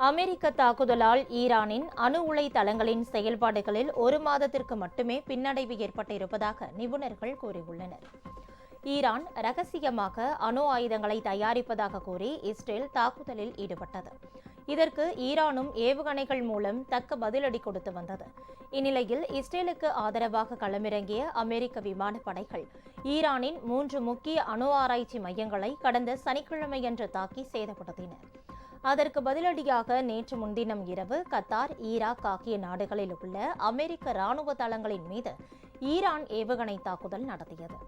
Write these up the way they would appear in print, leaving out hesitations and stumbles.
அமெரிக்க தாக்குதலால் ஈரானின் அணு உலை தளங்களின் செயல்பாடுகளில் 1 மாதத்திற்கு மட்டுமே பின்னடைவு ஏற்பட்டிருப்பதாக நிபுணர்கள் கூறியுள்ளனர். ஈரான் ரகசியமாக அணு ஆயுதங்களை தயாரிப்பதாக கூறி இஸ்ரேல் தாக்குதலில் ஈடுபட்டது. இதற்கு ஈரானும் ஏவுகணைகள் மூலம் தக்க பதிலடி கொடுத்து வந்தது. இந்நிலையில் இஸ்ரேலுக்கு ஆதரவாக களமிறங்கிய அமெரிக்க விமானப்படைகள் ஈரானின் 3 முக்கிய அணு ஆராய்ச்சி மையங்களை கடந்த சனிக்கிழமையன்று தாக்கி சேதப்படுத்தினர். அதற்கு பதிலடியாக நேற்று முன்தினம் இரவு கத்தார், ஈராக் ஆகிய நாடுகளில் உள்ள அமெரிக்க ராணுவ தளங்களின் மீது ஈரான் ஏவுகணை தாக்குதல் நடத்தியது.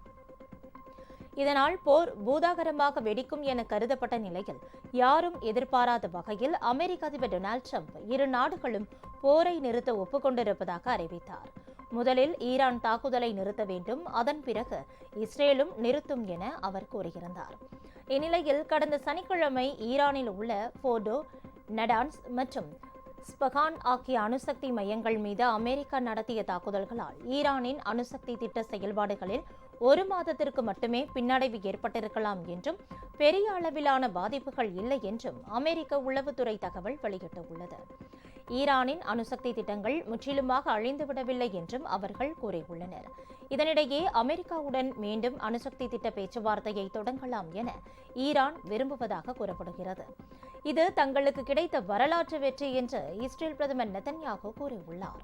இதனால் போர் பூதாகரமாக வெடிக்கும் என கருதப்பட்ட நிலையில் யாரும் எதிர்பாராத வகையில் அமெரிக்க அதிபர் டொனால்டு டிரம்ப் இரு நாடுகளும் போரை நிறுத்த ஒப்புக்கொண்டிருப்பதாக அறிவித்தார். முதலில் ஈரான் தாக்குதலை நிறுத்த வேண்டும், அதன் பிறகு இஸ்ரேலும் நிறுத்தும் என அவர் கூறியிருந்தார். இந்நிலையில் கடந்த சனிக்கிழமை ஈரானில் உள்ள போர்டோ, நடான்ஸ் மற்றும் ஸ்பகான் ஆகிய அணுசக்தி மையங்கள் மீது அமெரிக்கா நடத்திய தாக்குதல்களால் ஈரானின் அணுசக்தி திட்ட செயல்பாடுகளில் 1 மாதத்திற்கு மட்டுமே பின்னடைவு ஏற்பட்டிருக்கலாம் என்றும் பெரிய அளவிலான பாதிப்புகள் இல்லை என்றும் அமெரிக்க உளவுத்துறை தகவல் வெளியிட்டுள்ளது. ஈரானின் அணுசக்தி திட்டங்கள் முற்றிலுமாக அழிந்துவிடவில்லை என்றும் அவர்கள் கூறியுள்ளனர். இதனிடையே அமெரிக்காவுடன் மீண்டும் அணுசக்தி திட்ட பேச்சுவார்த்தையை தொடங்கலாம் என ஈரான் விரும்புவதாக கூறப்படுகிறது. இது தங்களுக்கு கிடைத்த வரலாற்று வெற்றி என்று இஸ்ரேல் பிரதமர் நெதன்யாகு கூறியுள்ளார்.